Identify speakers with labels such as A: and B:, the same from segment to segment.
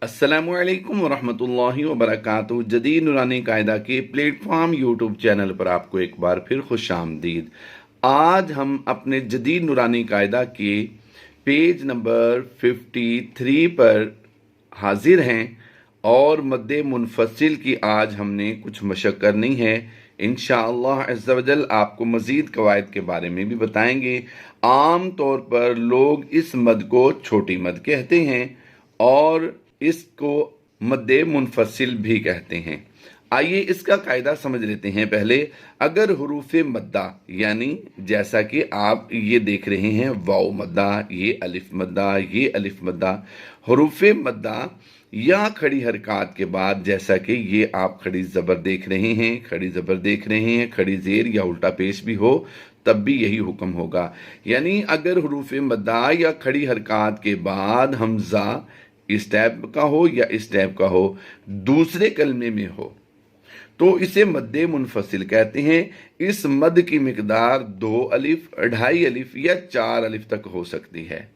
A: अस्सलामुअलैकुम वरहमतुल्लाहि वबरकातुहू। जदीद नूरानी कायदा के प्लेटफॉर्म यूट्यूब चैनल पर आपको एक बार फिर खुश आमदीद। आज हम अपने जदीद नूरानी कायदा के पेज नंबर 53 पर हाजिर हैं और मद्दे मुनफसिल की आज हमने कुछ मशक करनी है। इंशाअल्लाह अज़्ज़ा वजल आपको मज़ीद कवायद के बारे में भी बताएंगे। आम तौर पर लोग इस मद को छोटी मद कहते हैं और इसको मद्दे मुनफसिल भी कहते हैं। आइए इसका कायदा समझ लेते हैं। पहले अगर हुरूफ़े मद्दा यानी जैसा कि आप ये देख रहे हैं वाव मद्दा, ये अलिफ मद्दा, ये अलिफ मद्दा, हुरूफ़े मद्दा या खड़ी हरकत के बाद जैसा कि ये आप खड़ी ज़बर देख रहे हैं, खड़ी ज़बर देख रहे हैं, खड़ी ज़ेर या उल्टा पेश भी हो तब भी यही हुक्म होगा। यानी अगर हुरूफ़े मद्दा या खड़ी हरकत के बाद हमज़ा इस टाइप का हो या इस टाइप का हो, दूसरे कलमे में हो, तो इसे मद्दे मुनफसिल कहते हैं। इस मद की मिकदार 2 अलिफ, 2.5 अलिफ या 4 अलिफ तक हो सकती है।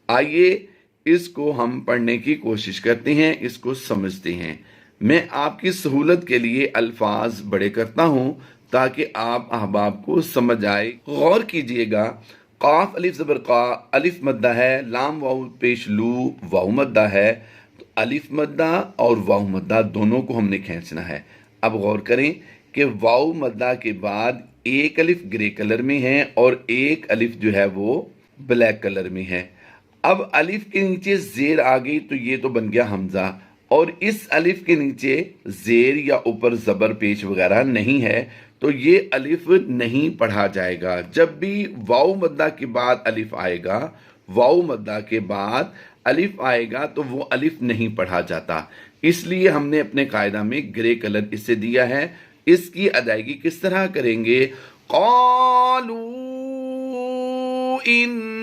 A: आइए इसको हम पढ़ने की कोशिश करते हैं, इसको समझते हैं। मैं आपकी सहूलत के लिए अल्फाज बड़े करता हूं ताकि आप अहबाब को समझ आए। गौर कीजिएगा, काफ अलिफ ज़बर का, अलिफ मद्दा है, लाम वाव पेश लू वाव मद्दा है। तो अलिफ मद्दा और वाव मद्दा दोनों को हमने खींचना है। अब गौर करें कि वाव मद्दा के बाद एक अलिफ ग्रे कलर में है और एक अलिफ जो है वो ब्लैक कलर में है। अब अलिफ के नीचे जेर आ गई तो ये तो बन गया हमजा, और इस अलिफ के नीचे जेर या ऊपर ज़बर पेश वगैरह नहीं है तो ये अलिफ नहीं पढ़ा जाएगा। जब भी वाव मद्दा के बाद अलिफ आएगा, वाव मद्दा के बाद अलिफ आएगा तो वो अलिफ नहीं पढ़ा जाता। इसलिए हमने अपने कायदा में ग्रे कलर इसे दिया है। इसकी अदायगी किस तरह करेंगे? क़ालू इन्ना,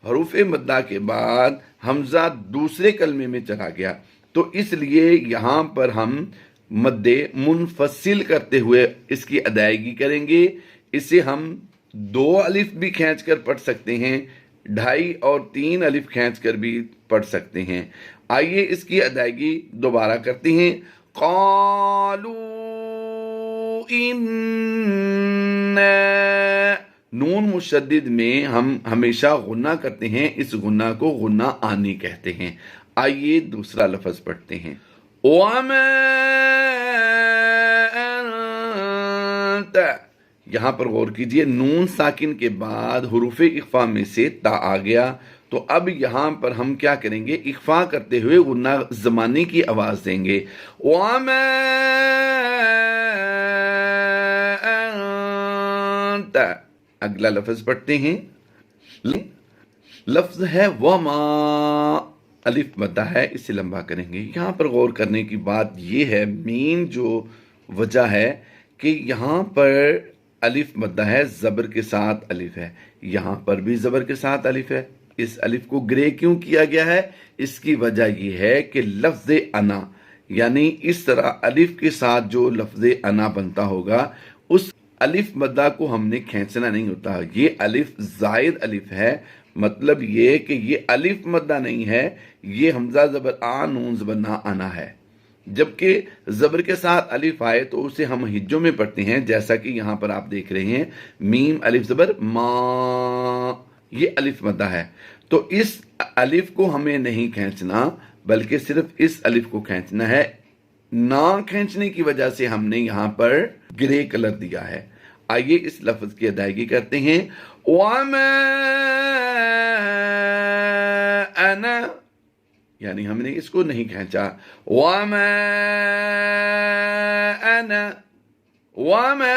A: हरूफ़े मद्दा के बाद हमजा दूसरे कलमे में चला गया तो इसलिए यहां पर हम मद्दे मुनफसिल करते हुए इसकी अदायगी करेंगे। इसे हम 2 अलिफ भी खींच कर पढ़ सकते हैं, 2.5 और 3 अलिफ खींच कर भी पढ़ सकते हैं। आइए इसकी अदायगी दोबारा करते हैं। क़ालू इन्ना, नून मुशद्दिद में हम हमेशा गुन्ना करते हैं, इस गुन्ना को गुन्ना आनी कहते हैं। आइए दूसरा लफ्ज़ पढ़ते हैं। वमा अंत, यहां पर गौर कीजिए, नून साकिन के बाद हुरूफ़े इख्फा में से ता आ गया तो अब यहां पर हम क्या करेंगे? इख्फा करते हुए गुन्ना ज़मानी की आवाज देंगे। वमा अंत, अगला लफ्ज पढ़ते हैं। लफ्ज है वमा, अलिफ मद्दा है, इसे लंबा करेंगे। यहां पर गौर करने की बात यह है, मेन जो वजह है कि यहां पर अलिफ मद्दा है, जबर के साथ अलिफ है, यहां पर भी जबर के साथ अलिफ है। इस अलिफ को ग्रे क्यों किया गया है? इसकी वजह यह है कि लफ्ज अना, यानी इस तरह अलिफ के साथ जो लफ्ज अना बनता होगा उस अलिफ मद्दा को हमने खींचना नहीं होता। ये अलिफ जायद अलिफ है, मतलब ये कि ये अलिफ मद्दा नहीं है, ये हमजा ज़बर आ नून ज़बर ना आना है। जबकि ज़बर के साथ अलिफ आए तो उसे हम हिज्जों में पढ़ते हैं, जैसा कि यहाँ पर आप देख रहे हैं, मीम अलिफ ज़बर मा, ये अलिफ मद्दा है। तो इस अलिफ को हमें नहीं खींचना बल्कि सिर्फ इस अलिफ को खींचना है। ना खींचने की वजह से हमने यहाँ पर ग्रे कलर दिया है। आइए इस लफ्ज की अदायगी करते हैं। वमा अना, यानी हमने इसको नहीं खींचा। वमा अना, वमा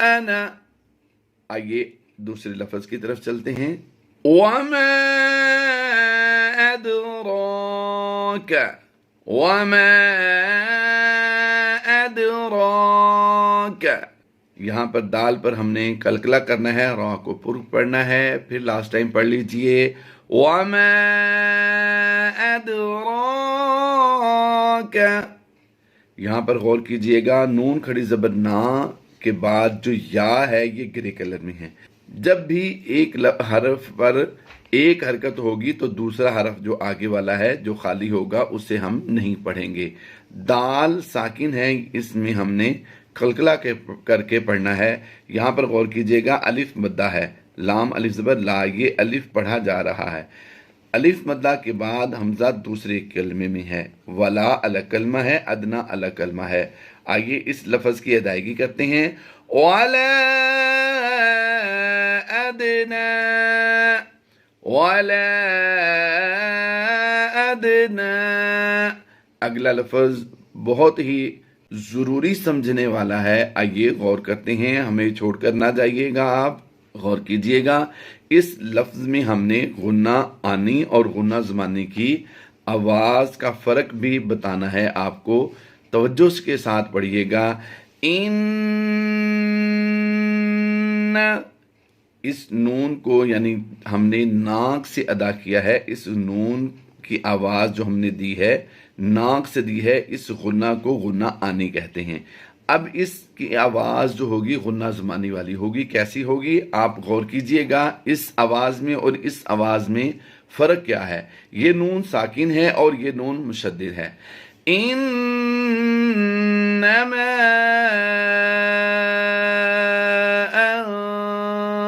A: अना। आइए दूसरे लफ्ज की तरफ चलते हैं। वमा अदराका, वमा अदराका, यहां पर दाल पर हमने कलकला करना है, रा को पुर पढ़ना है। फिर लास्ट टाइम पढ़ लीजिए। वमा अदराका, यहां पर गौर कीजिएगा, नून खड़ी ज़बर ना के बाद जो या है ये ग्रे कलर में है। जब भी एक हरफ पर एक हरकत होगी तो दूसरा हरफ जो आगे वाला है जो खाली होगा उसे हम नहीं पढ़ेंगे। दाल साकिन है, इसमें हमने कलकला करके पढ़ना है। यहाँ पर गौर कीजिएगा, अलिफ मद्दा है, लाम अलिफ ज़बर ला, ये अलिफ पढ़ा जा रहा है। अलिफ मद्दा के बाद हमजा दूसरे कलमे में है। वला अलग कलमा है, अदना अलग कलमा है। आइए इस लफ्ज़ की अदायगी करते हैं। वला अदना, वला अदना। अगला लफ्ज़ बहुत ही ज़रूरी समझने वाला है, आइए गौर करते हैं, हमें छोड़कर ना जाइएगा आप, गौर कीजिएगा। इस लफ्ज़ में हमने गुन्ना आनी और गुन्ना ज़मानी की आवाज़ का फ़र्क भी बताना है आपको, तवज्जो के साथ पढ़िएगा। इन, इस नून को यानी हमने नाक से अदा किया है, इस नून की आवाज़ जो हमने दी है नाक से दी है, इस गुन्ना को गुन्ना आनी कहते हैं। अब इसकी आवाज़ जो होगी गुन्ना ज़मानी वाली होगी। कैसी होगी आप गौर कीजिएगा, इस आवाज़ में और इस आवाज़ में फ़र्क क्या है। ये नून साकिन है और ये नून मुशद्दिद है। इन्नमा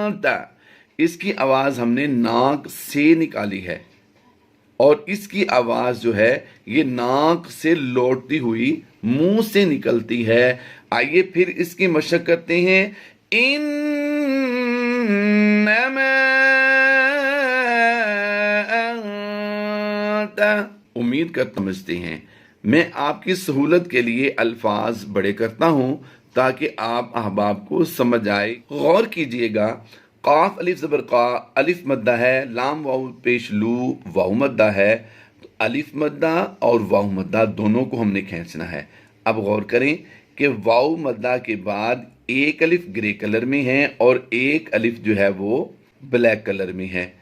A: अंता, इसकी आवाज़ हमने नाक से निकाली है और इसकी आवाज़ जो है ये नाक से लौटती हुई मुंह से निकलती है। आइए फिर इसकी मशक करते हैं। इन्नमा अंता, उम्मीद कर समझते हैं। मैं आपकी सहूलत के लिए अल्फाज बड़े करता हूँ ताकि आप अहबाब को समझ आए। गौर कीजिएगा, काफ अलिफ ज़बर का, अलिफ मद्दा है, लाम वाउ पेश लू, वाउ मद्दा है। तो अलिफ मद्दा और वाउ मद्दा दोनों को हमने खींचना है। अब गौर करें कि वाउ मद्दा के बाद एक अलिफ ग्रे कलर में है और एक अलिफ जो है वो ब्लैक कलर में है।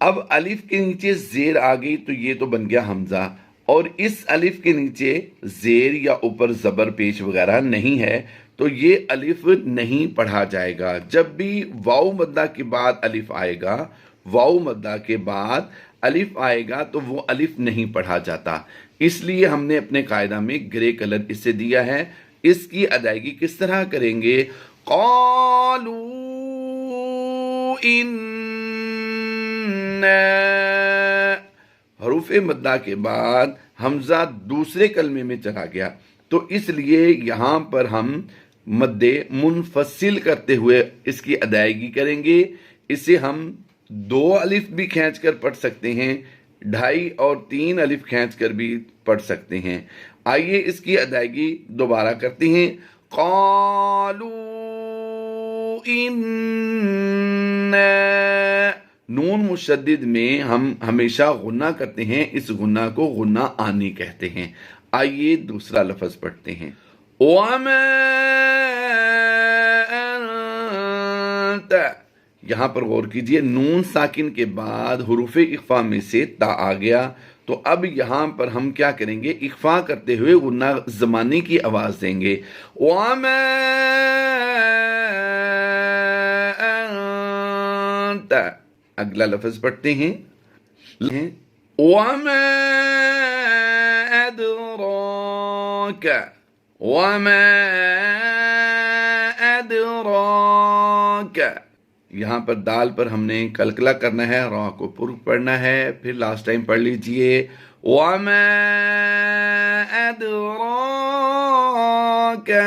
A: अब अलिफ के नीचे जेर आ गई तो ये तो बन गया हमजा, और इस अलिफ के नीचे जेर या ऊपर ज़बर पेश वगैरह नहीं है तो ये अलिफ नहीं पढ़ा जाएगा। जब भी वाउ मद्दा के बाद अलिफ आएगा, वाउ मद्दा के बाद अलिफ आएगा तो वो अलिफ नहीं पढ़ा जाता। इसलिए हमने अपने कायदा में ग्रे कलर इसे दिया है। इसकी अदायगी किस तरह करेंगे? क़ालू इन्ना, हरूफ मद्दा के बाद हमजा दूसरे कलमे में चला गया तो इसलिए यहाँ पर हम मद्दे मुनफसिल करते हुए इसकी अदायगी करेंगे। इसे हम 2 अलिफ भी खींच कर पढ़ सकते हैं, 2.5 और 3 अलिफ खींच कर भी पढ़ सकते हैं। आइए इसकी अदायगी दोबारा करते हैं। क़ालू इन्ना, नून मुशद्दिद में हम हमेशा गुन्ना करते हैं, इस गुन्ना को गुन्ना आनी कहते हैं। आइए दूसरा लफ्ज़ पढ़ते हैं। वमा अंता, यहाँ पर गौर कीजिए, नून साकिन के बाद हुरूफ इख्फा में से ता आ गया तो अब यहाँ पर हम क्या करेंगे? इख्फा करते हुए गुन्ना ज़मानी की आवाज़ देंगे। वमा अंता, अगला लफ्ज़ पढ़ते हैं। वमा अदराका, वमा अदराका, यहाँ पर दाल पर हमने कलकला करना है, रा को पुर पढ़ना है। फिर लास्ट टाइम पढ़ लीजिए। वमा अदराका,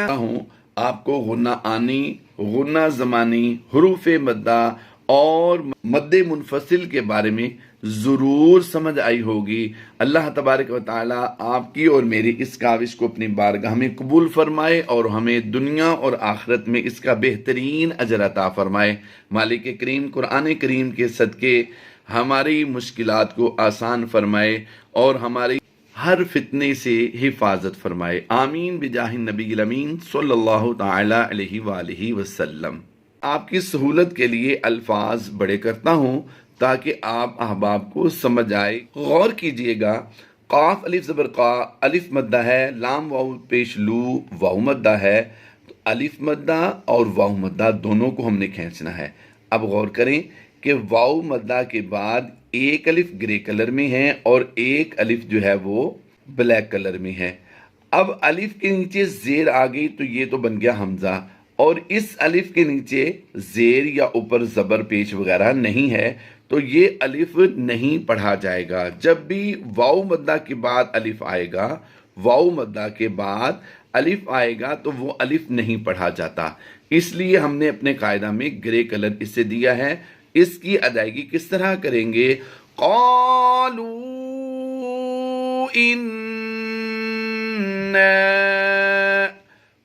A: आपको गुन्ना आनी, गुन्ना ज़मानी, हुरूफ मद्दा और मद्दे मुनफसिल के बारे में ज़रूर समझ आई होगी। अल्लाह तबारक व तआला आपकी और मेरी इस काविश को अपनी बारगाह में कबूल फरमाए और हमें दुनिया और आखिरत में इसका बेहतरीन अजर अता फरमाए। मालिक करीम कुरान करीम के सदके हमारी मुश्किलात को आसान फरमाए और हमारी हर फितने से हिफाजत फरमाए। आमीन बिजाहि नबील अमीन सल्लल्लाहु तआला अलैहि वालिहि वसल्लम। आपकी सहूलत के लिए अल्फाज बड़े करता हूँ ताकि आप अहबाब को समझ आए। गौर कीजिएगा, काफ अलिफ ज़बर का, अलिफ मद्दा है, लाम वाउ पेश लू, वाउ मद्दा है। तो अलिफ मद्दा और वाउ मद्दा दोनों को हमने खींचना है। अब गौर करें کہ वाव मद्दा के बाद एक अलिफ ग्रे कलर में है और एक अलिफ जो है वो ब्लैक कलर में है। अब अलिफ के नीचे जेर आ गई तो ये तो बन गया हमजा, और इस अलिफ के नीचे जेर या ऊपर जबर पेश वगैरह नहीं है तो ये अलिफ नहीं पढ़ा जाएगा। जब भी वाव मद्दा के बाद अलिफ आएगा, वाव मद्दा के बाद अलिफ आएगा तो वो अलिफ नहीं पढ़ा जाता। इसलिए हमने अपने कायदा में ग्रे कलर इसे दिया है। इसकी अदायगी किस तरह करेंगे? क़ालू इन्ना,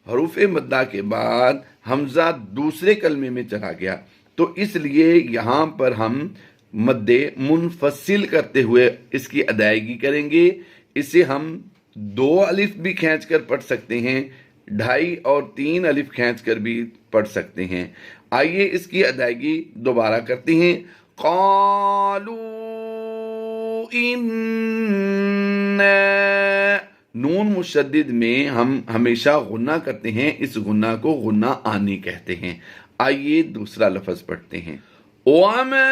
A: हरूफ मद्दा के बाद हमजा दूसरे कलमे में चला गया तो इसलिए यहां पर हम मद्दे मुनफसिल करते हुए इसकी अदायगी करेंगे। इसे हम 2 अलिफ भी खींच कर पढ़ सकते हैं, 2.5 और 3 अलिफ खींच कर भी पढ़ सकते हैं। आइए इसकी अदायगी दोबारा करते हैं। क़ालू इन्ना, नून मुशद्दिद में हम हमेशा गुन्ना करते हैं, इस गुन्ना को गुन्ना आनी कहते हैं। आइए दूसरा लफ्ज पढ़ते हैं। वमा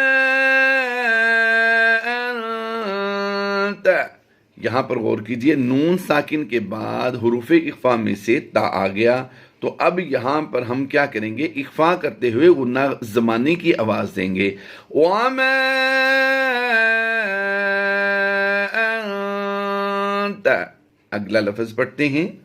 A: अंत, यहां पर गौर कीजिए, नून साकिन के बाद हुरूफ इख्फा में से ता आ गया तो अब यहां पर हम क्या करेंगे? इख्फा करते हुए गुन्ना ज़माने की आवाज देंगे। वमा अंत, अगला लफ्ज पढ़ते हैं।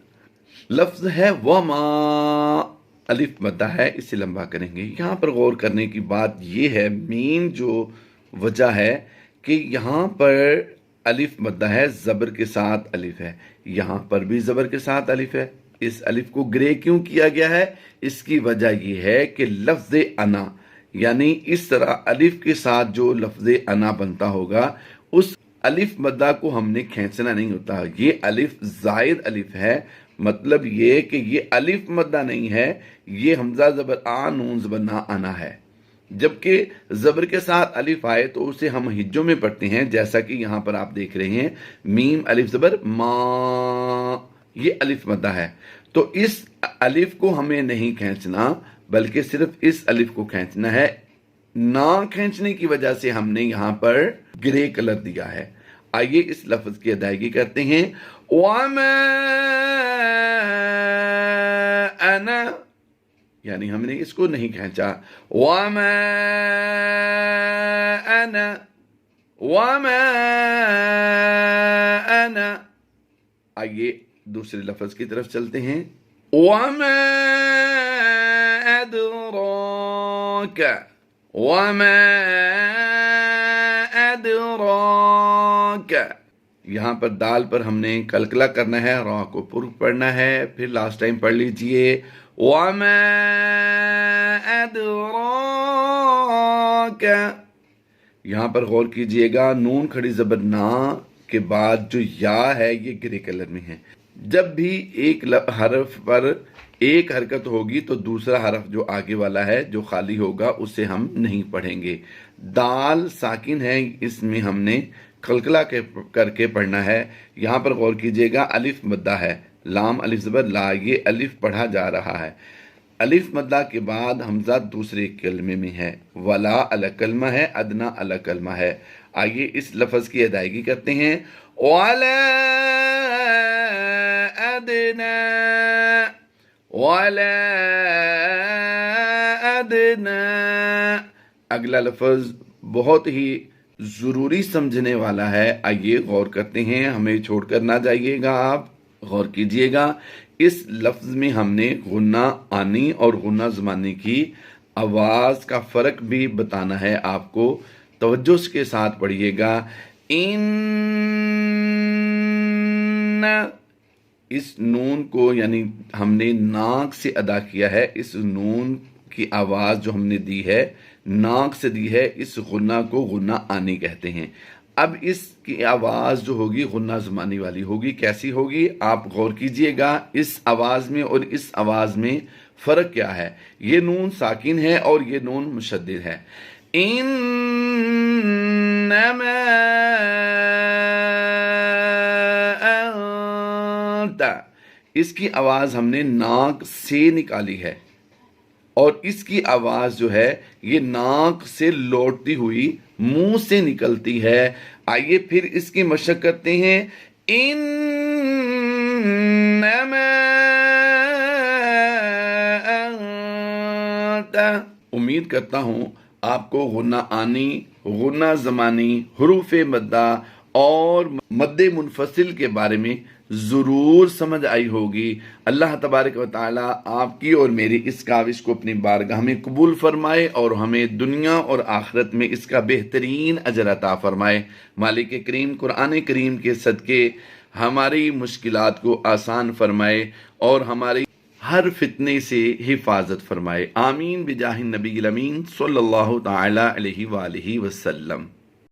A: लफ्ज है वमा, अलिफ मद्दा है, इसे लंबा करेंगे। यहां पर गौर करने की बात यह है, मेन जो वजह है कि यहां पर अलिफ मद्दा है, जबर के साथ अलिफ है, यहां पर भी जबर के साथ अलिफ है। इस अलिफ को ग्रे क्यों किया गया है? इसकी वजह यह है कि लफ्ज अना, यानी इस तरह अलिफ के साथ जो लफ्ज अना बनता होगा उस अलिफ मद्दा को हमने खींचना नहीं होता। ये अलिफ जायद अलिफ है, मतलब ये कि ये अलिफ मद्दा नहीं है, ये हमजा जबर आ नून जबर ना आना है। जबकि जबर के साथ अलिफ आए तो उसे हम हिज्जों में पढ़ते हैं, जैसा कि यहां पर आप देख रहे हैं, मीम अलिफ जबर मा, ये अलिफ मद्दा है। तो इस अलिफ को हमें नहीं खींचना बल्कि सिर्फ इस अलिफ को खींचना है। ना खींचने की वजह से हमने यहां पर ग्रे कलर दिया है। आइए इस लफ्ज की अदायगी करते हैं। वमा अना, यानी हमने इसको नहीं खींचा। वमा अना, वमा अना। आइए दूसरे लफ्ज की तरफ चलते हैं। वमा अदराका, वमा अदराका, यहां पर दाल पर हमने कलकला करना है, रा को पुर पढ़ना है। फिर लास्ट टाइम पढ़ लीजिए। वमा अदराका, यहां पर गौर कीजिएगा, नून खड़ी जबर ना के बाद जो या है ये ग्रे कलर में है। जब भी एक हरफ पर एक हरकत होगी तो दूसरा हरफ जो आगे वाला है जो खाली होगा उसे हम नहीं पढ़ेंगे। दाल साकिन है, इसमें हमने कलकला करके पढ़ना है। यहां पर गौर कीजिएगा, अलिफ मद्दा है, लाम अलिफ ज़बर ला, ये अलिफ पढ़ा जा रहा है। अलिफ मद्दा के बाद हमजा दूसरे कलमे में है। वला अलग कलमा है, अदना अलग कलमा है। आइए इस लफ्ज की अदायगी करते हैं। वला अदना, वला अदना। अगला लफ्ज बहुत ही जरूरी समझने वाला है, आइए गौर करते हैं, हमें छोड़कर ना जाइएगा, आप गौर कीजिएगा। इस लफ्ज में हमने गुन्ना आनी और गुन्ना ज़माने की आवाज का फर्क भी बताना है आपको। तवज्जो के साथ पढ़िएगा। इन, इस नून को यानी हमने नाक से अदा किया है, इस नून की आवाज जो हमने दी है नाक से दी है, इस गुन्ना को गुन्ना आनी कहते हैं। अब इसकी आवाज जो होगी गुन्ना ज़मानी वाली होगी। कैसी होगी आप गौर कीजिएगा, इस आवाज में और इस आवाज में फर्क क्या है। ये नून साकिन है और ये नून मुशद्दिद है। इन्नमा अंता, इसकी आवाज हमने नाक से निकाली है اور اس کی آواز جو ہے یہ ناک سے لوٹتی ہوئی منہ سے نکلتی ہے۔ آئیے پھر اس کی مشق کرتے ہیں۔ انما انت، امید کرتا ہوں آپ کو غنہ آنی، غنہ زمانی، حروف مدہ اور مد منفصل کے بارے میں ضرور سمجھ آئی ہوگی۔ اللہ تبارک و تعالی آپ کی اور میری اس کاوش کو اپنی بارگاہ میں قبول فرمائے اور ہمیں دنیا اور آخرت میں اس کا بہترین اجر عطا فرمائے۔ مالک کریم قرآن کریم کے صدقے ہماری مشکلات کو آسان فرمائے اور ہماری ہر فتنے سے حفاظت فرمائے۔ آمین بجاہ النبی الامین صلی اللہ تعالی علیہ وآلہ وسلم۔